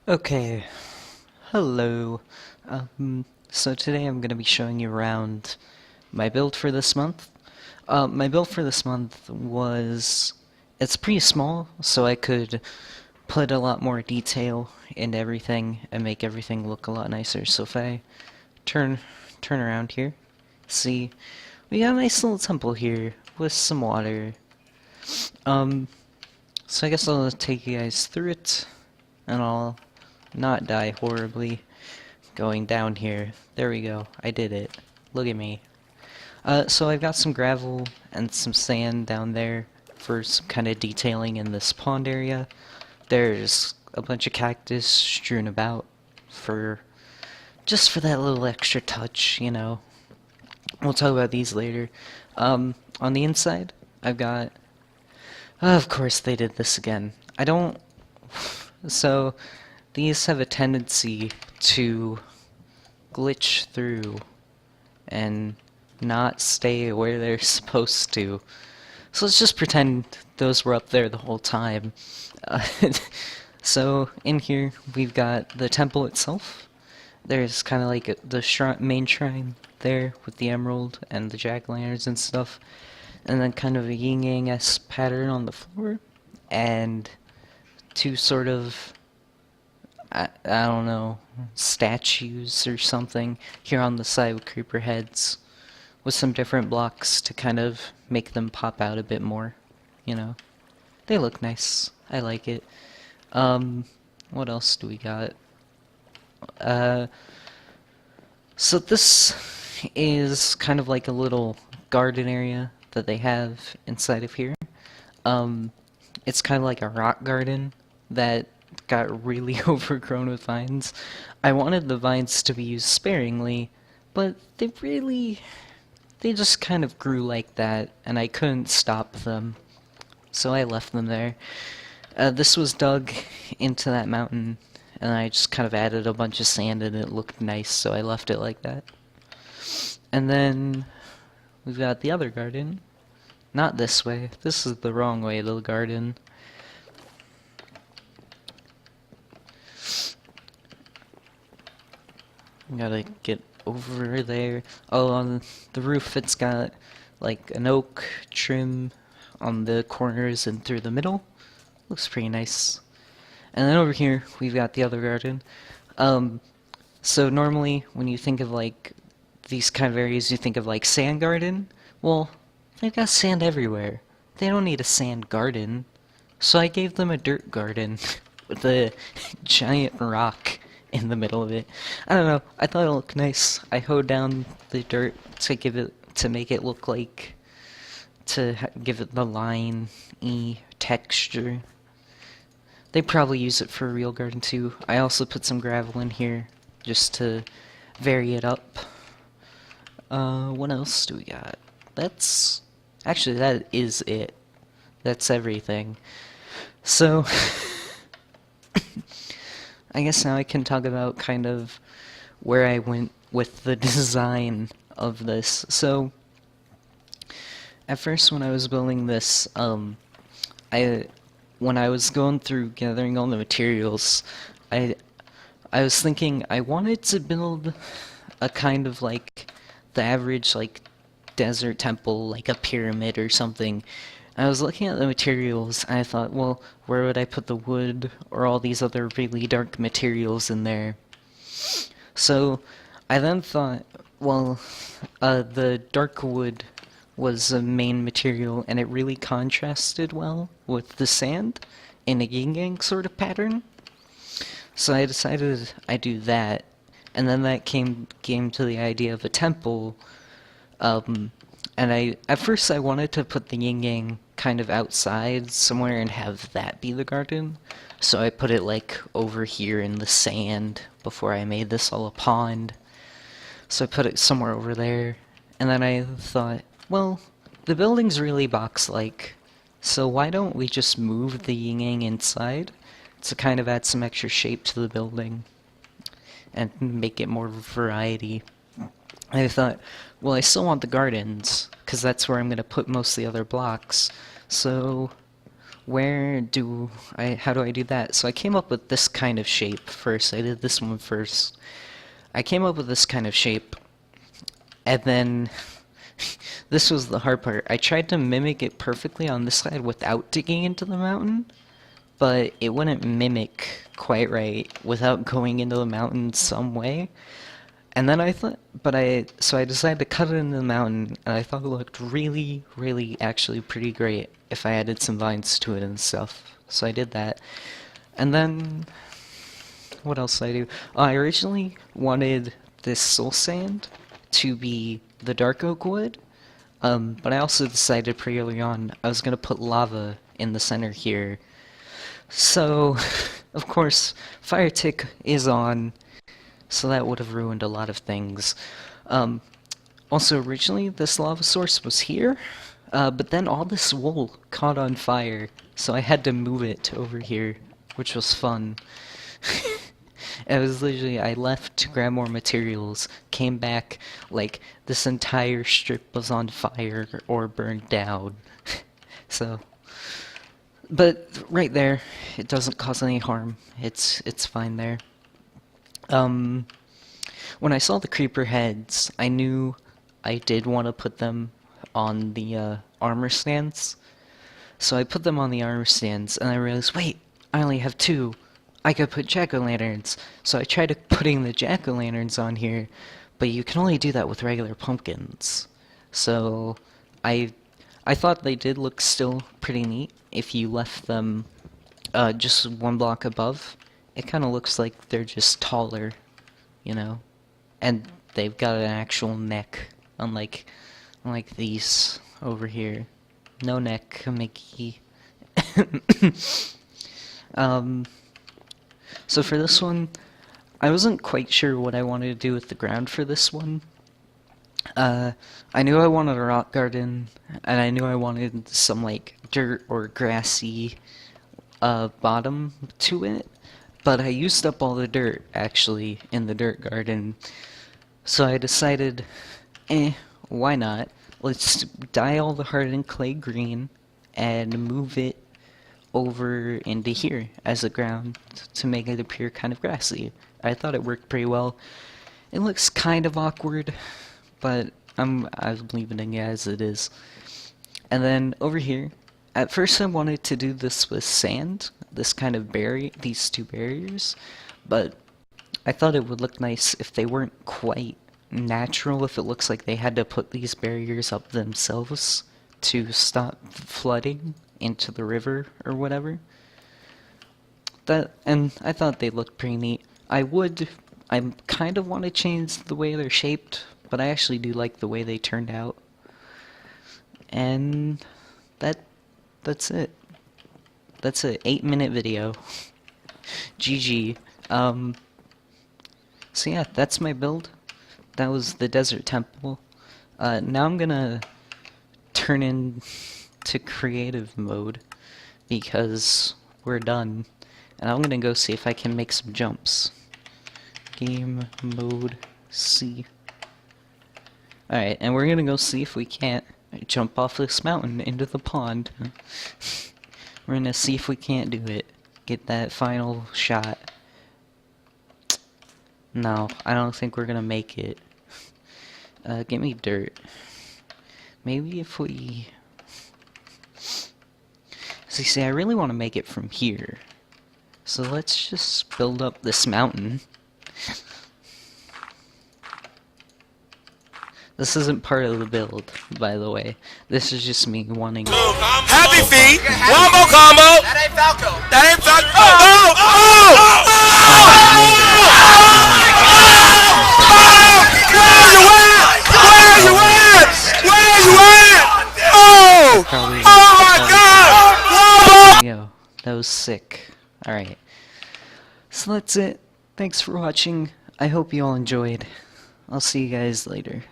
Okay, hello. So today I'm going to be showing you around my build for this month. My build for this month it's pretty small, so I could put a lot more detail into everything and make everything look a lot nicer. So if I turn, turn around here, see, we got a nice little temple here with some water. Um, so I guess I'll take you guys through it, and I'll not die horribly. Going down here. There we go. I did it. Look at me. So I've got some gravel and some sand down there for some kind of detailing in this pond area. There's a bunch of cactus strewn about for just for that little extra touch, you know. We'll talk about these later. On the inside, I've got. Of course, they did this again. I don't. So, these have a tendency to glitch through and not stay where they're supposed to. So let's just pretend those were up there the whole time. Uh, so in here we've got the temple itself. There's kind of like the main shrine there with the emerald and the jack-o'-lanterns and stuff. And then kind of a yin-yang-esque pattern on the floor. And two sort of I don't know, statues or something here on the side with creeper heads with some different blocks to kind of make them pop out a bit more, you know. They look nice. I like it. What else do we got? Uh, so this is kind of like a little garden area that they have inside of here. Um, it's kind of like a rock garden that got really overgrown with vines. I wanted the vines to be used sparingly, but they just kind of grew like that, and I couldn't stop them, so I left them there. This was dug into that mountain, and I just kind of added a bunch of sand and it looked nice, so I left it like that. And then we've got the other garden. Not this way. This is the wrong way to the garden. Gotta get over there. Oh, on the roof it's got like an oak trim on the corners and through the middle. Looks pretty nice. And then over here we've got the other garden. So normally when you think of like these kind of areas, you think of like sand garden. Well, they've got sand everywhere. They don't need a sand garden. So I gave them a dirt garden with a giant rock in the middle of it. I don't know. I thought it looked nice. I hoed down the dirt to make it look like give it the line-y texture. They probably use it for a real garden too. I also put some gravel in here just to vary it up. What else do we got? Actually, that is it. That's everything. So, I guess now I can talk about kind of where I went with the design of this. So, at first when I was building this, when I was going through gathering all the materials, I I was thinking I wanted to build a kind of like the average like desert temple, like a pyramid or something. I was looking at the materials and I thought, well, where would I put the wood or all these other really dark materials in there? So I then thought, well, the dark wood was a main material and it really contrasted well with the sand in a yin-yang sort of pattern. So I decided I'd do that, and then that came to the idea of a temple. And at first I wanted to put the yin-yang kind of outside somewhere and have that be the garden. So I put it like over here in the sand before I made this all a pond. So I put it somewhere over there. And then I thought, well, the building's really box-like, so why don't we just move the yin-yang inside to kind of add some extra shape to the building and make it more variety. I thought, well, I still want the gardens, because that's where I'm going to put most of the other blocks, so how do I do that? So I came up with this kind of shape first. I did this one first. I came up with this kind of shape, and then this was the hard part. I tried to mimic it perfectly on this side without digging into the mountain, but it wouldn't mimic quite right without going into the mountain some way. And then so I decided to cut it into the mountain, and I thought it looked really, really actually pretty great if I added some vines to it and stuff. So I did that. And then, what else did I do? I originally wanted this soul sand to be the dark oak wood, but I also decided pretty early on I was going to put lava in the center here. So, of course, fire tick is on, so that would have ruined a lot of things. Also, originally this lava source was here, but then all this wool caught on fire, so I had to move it to over here, which was fun. It was literally, I left to grab more materials, came back, like, this entire strip was on fire or burned down. So, but right there, it doesn't cause any harm. It's fine there. When I saw the creeper heads, I knew I did want to put them on the armor stands. So I put them on the armor stands, and I realized, wait, I only have 2. I could put jack-o'-lanterns. So I tried putting the jack-o'-lanterns on here, but you can only do that with regular pumpkins. So I thought they did look still pretty neat if you left them just 1 block above. It kind of looks like they're just taller, you know? And they've got an actual neck, unlike these over here. No neck, Mickey. So for this one, I wasn't quite sure what I wanted to do with the ground for this one. I knew I wanted a rock garden, and I knew I wanted some, like, dirt or grassy bottom to it, but I used up all the dirt, actually, in the dirt garden. So I decided, why not? Let's dye all the hardened clay green and move it over into here as a ground to make it appear kind of grassy. I thought it worked pretty well. It looks kind of awkward, but I'm leaving it as it is. And then over here, at first I wanted to do this with sand, this kind of these 2 barriers, but I thought it would look nice if they weren't quite natural, if it looks like they had to put these barriers up themselves to stop flooding into the river or whatever. And I thought they looked pretty neat. I kind of want to change the way they're shaped, but I actually do like the way they turned out. And that's it. That's a 8-minute video. GG. So yeah, that's my build. That was the Desert Temple. Now I'm gonna turn into creative mode because we're done. And I'm gonna go see if I can make some jumps. Game mode C. Alright, and we're gonna go see if we can't jump off this mountain into the pond. We're gonna see if we can't do it. Get that final shot. No, I don't think we're gonna make it. Get me dirt. Maybe if we... See, I really want to make it from here. So let's just build up this mountain. This isn't part of the build, by the way. This is just me wanting... Happy feet! One more combo! That ain't Falco! That ain't Falco! Oh my God! Yo, that was sick. Alright. So that's it. Thanks for watching. I hope you all enjoyed. I'll see you guys later.